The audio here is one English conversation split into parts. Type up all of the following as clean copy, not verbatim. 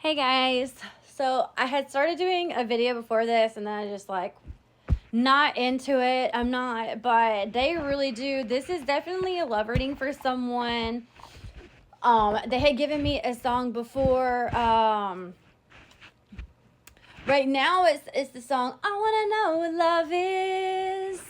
Hey guys, so I had started doing a video before this and then I just not into it. I'm not, but they really do. This is definitely a love reading for someone. They had given me a song before. Right now it's the song I Wanna Know What Love Is,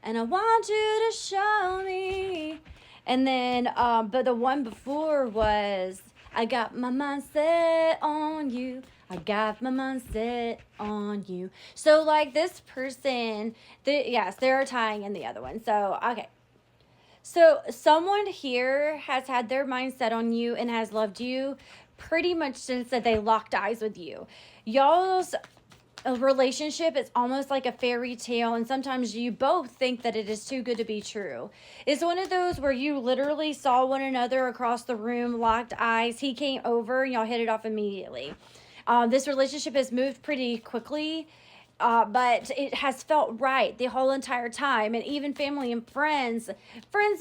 and I want you to show me. And then, but the one before was I got my mind set on you. I got my mind set on you. So, like this person, yes, they're tying in the other one. So, okay. So, someone here has had their mind set on you and has loved you pretty much since that they locked eyes with you. Y'all's a relationship is almost like a fairy tale, and sometimes you both think that it is too good to be true. It's one of those where you literally saw one another across the room, locked eyes, he came over and y'all hit it off immediately. This relationship has moved pretty quickly, but it has felt right the whole entire time. And even family and friends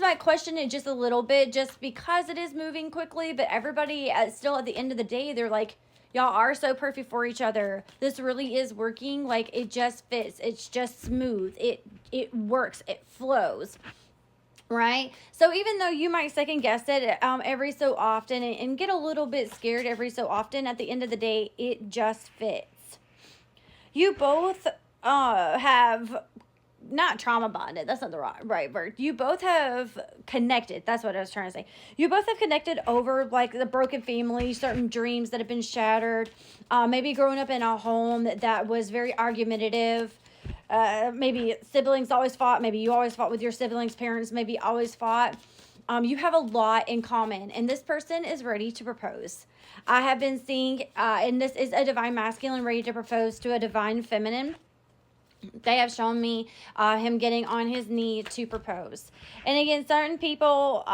might question it just a little bit just because it is moving quickly, but everybody still at the end of the day, they're like, y'all are so perfect for each other. This really is working. Like, it just fits. It's just smooth. It works. It flows. Right? So even though you might second guess it every so often and get a little bit scared every so often, at the end of the day, it just fits. You both have not trauma bonded. That's not the right word. You both have connected. That's what I was trying to say. You both have connected over like the broken family, certain dreams that have been shattered. Maybe growing up in a home that was very argumentative. Maybe siblings always fought. Maybe you always fought with your siblings. Parents maybe always fought. You have a lot in common, and this person is ready to propose. I have been seeing, and this is a divine masculine ready to propose to a divine feminine. They have shown me him getting on his knee to propose. And again, certain people,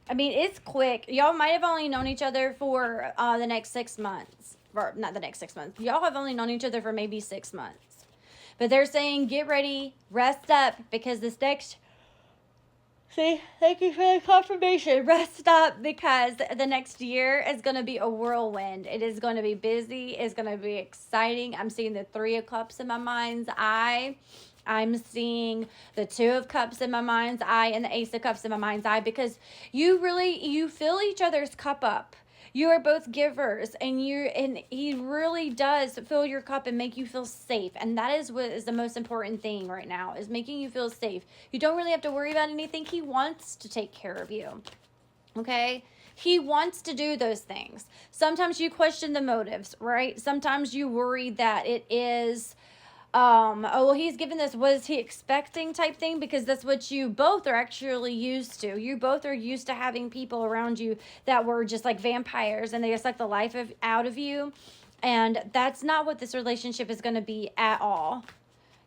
it's quick. Y'all might have only known each other for the next 6 months. Or not the next 6 months. Y'all have only known each other for maybe 6 months. But they're saying, get ready, rest up, because this next... See, thank you for the confirmation. Rest up, because the next year is going to be a whirlwind. It is going to be busy. It's going to be exciting. I'm seeing the Three of Cups in my mind's eye. I'm seeing the Two of Cups in my mind's eye and the Ace of Cups in my mind's eye, because you fill each other's cup up. You are both givers, and he really does fill your cup and make you feel safe. And that is what is the most important thing right now, is making you feel safe. You don't really have to worry about anything. He wants to take care of you. Okay? He wants to do those things. Sometimes you question the motives, right? Sometimes you worry that it is he's given this, what is he expecting type thing, because that's what you both are actually used to. You both are used to having people around you that were just like vampires and they suck the life out of you. And that's not what this relationship is going to be at all.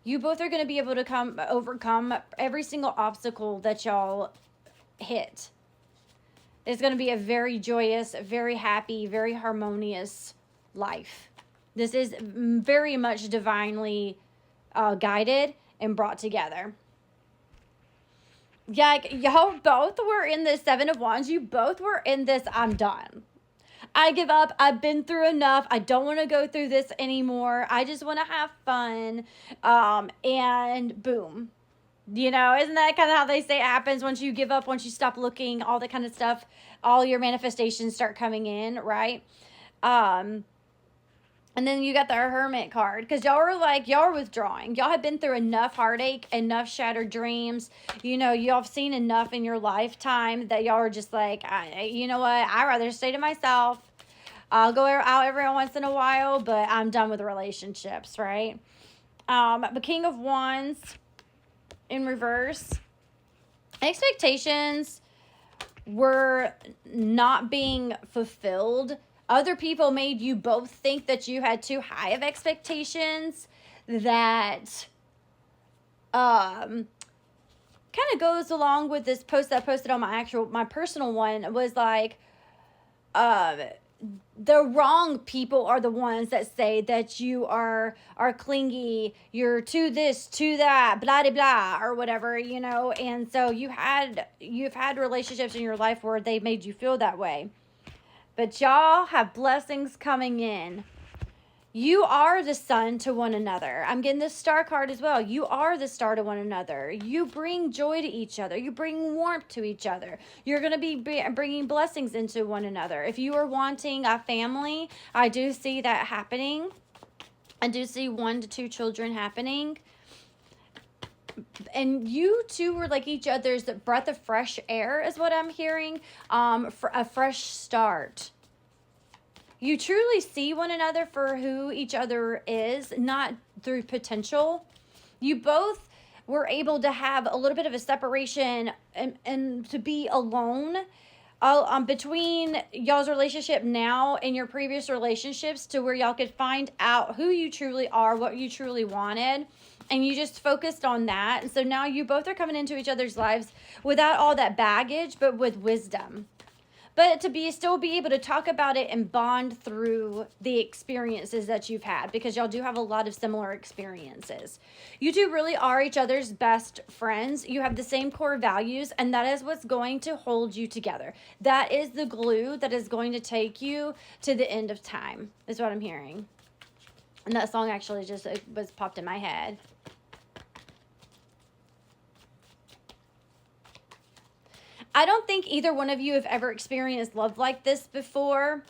You both are going to be able to overcome every single obstacle that y'all hit. It's going to be a very joyous, very happy, very harmonious life. This is very much divinely guided and brought together. Yeah, like, y'all both were in this Seven of Wands. You both were in this, I'm done. I give up. I've been through enough. I don't want to go through this anymore. I just want to have fun. And boom. You know, isn't that kind of how they say it happens once you give up, once you stop looking, all that kind of stuff, all your manifestations start coming in, right? And then you got the Hermit card, because y'all were withdrawing. Y'all have been through enough heartache, enough shattered dreams. You know, y'all have seen enough in your lifetime that y'all are just like, you know what? I'd rather stay to myself. I'll go out every once in a while, but I'm done with relationships, right? The King of Wands in reverse. Expectations were not being fulfilled. Other people made you both think that you had too high of expectations. That kind of goes along with this post that I posted on my personal one, was like, the wrong people are the ones that say that you are clingy, you're to this, to that, blah, blah, blah, or whatever, you know. And so you've had relationships in your life where they made you feel that way. but y'all have blessings coming in. You are the sun to one another. I'm getting this star card as well. You are the star to one another. You bring joy to each other. You bring warmth to each other. You're going to be bringing blessings into one another. If you are wanting a family, I do see that happening. I do see 1 to 2 children happening. And you two were like each other's breath of fresh air is what I'm hearing. For a fresh start. You truly see one another for who each other is, not through potential. You both were able to have a little bit of a separation and to be alone between y'all's relationship now and your previous relationships, to where y'all could find out who you truly are, what you truly wanted, and you just focused on that. And so now you both are coming into each other's lives without all that baggage, but with wisdom. But to still be able to talk about it and bond through the experiences that you've had, because y'all do have a lot of similar experiences. You two really are each other's best friends. You have the same core values, and that is what's going to hold you together. That is the glue that is going to take you to the end of time, is what I'm hearing. And that song actually just was popped in my head. I don't think either one of you have ever experienced love like this before,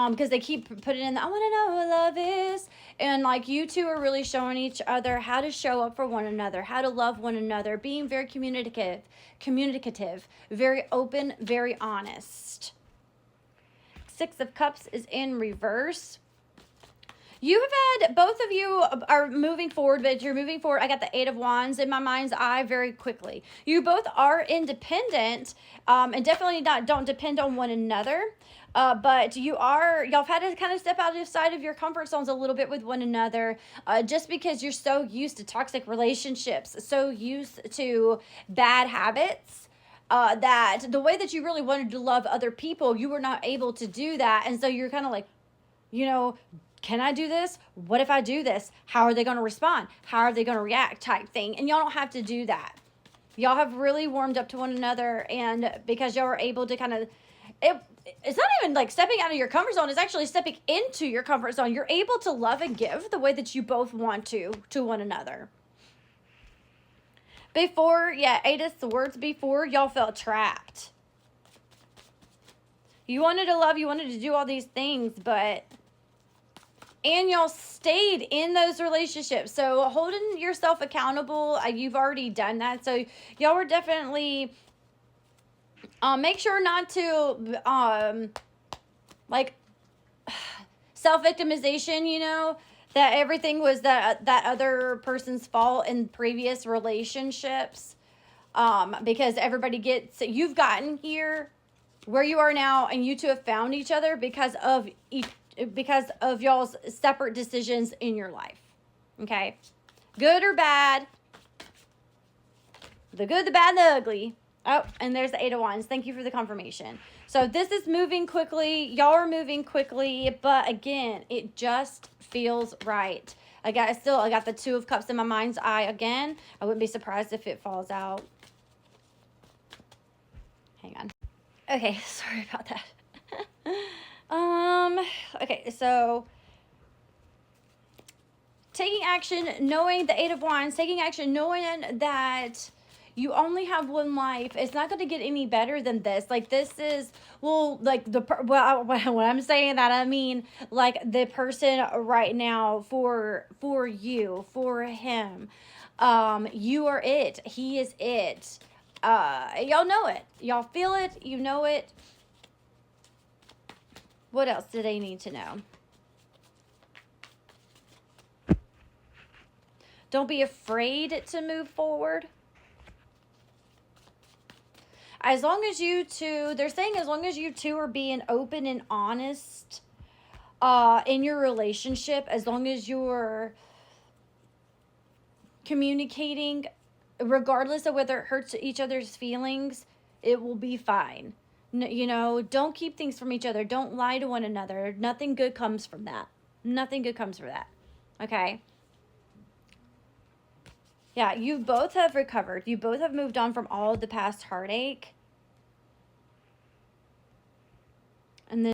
because they keep putting in the, I want to know what love is. And like, you two are really showing each other how to show up for one another, how to love one another, being very communicative, very open, very honest. 6 of Cups is in reverse. You have had, both of you are moving forward, but you're moving forward. I got the 8 of Wands in my mind's eye very quickly. You both are independent, and definitely don't depend on one another. But y'all have had to kind of step outside of your comfort zones a little bit with one another, just because you're so used to toxic relationships, so used to bad habits. That the way that you really wanted to love other people, you were not able to do that. And so you're kind of like, can I do this? What if I do this? How are they going to respond? How are they going to react type thing? And y'all don't have to do that. Y'all have really warmed up to one another, and because y'all were able to kind of, it's not even like stepping out of your comfort zone. It's actually stepping into your comfort zone. You're able to love and give the way that you both want to one another. Before, 8 of Swords, before y'all felt trapped. You wanted to love, you wanted to do all these things, and y'all stayed in those relationships. So holding yourself accountable, you've already done that. So y'all were definitely, make sure not to, self-victimization, that everything was that other person's fault in previous relationships. Because you've gotten here where you are now, and you two have found each other because of y'all's separate decisions in your life. Okay? Good or bad. The good, the bad, and the ugly. Oh, and there's the 8 of Wands. Thank you for the confirmation. So this is moving quickly. Y'all are moving quickly, but again, it just feels right. I got the 2 of Cups in my mind's eye again. I wouldn't be surprised if it falls out. Hang on. Okay, sorry about that. Okay, so taking action, knowing the 8 of Wands, taking action, knowing that you only have one life. It's not going to get any better than this. Like, this is, when I'm saying that, I mean, like, the person right now for you, for him, you are it. He is it. Y'all know it. Y'all feel it. You know it. What else do they need to know? Don't be afraid to move forward. As long as you two, they're saying as long as you two are being open and honest in your relationship, as long as you're communicating, regardless of whether it hurts each other's feelings, it will be fine. Don't keep things from each other. Don't lie to one another. Nothing good comes from that. Nothing good comes from that. Okay? Yeah, you both have recovered. You both have moved on from all of the past heartache. And then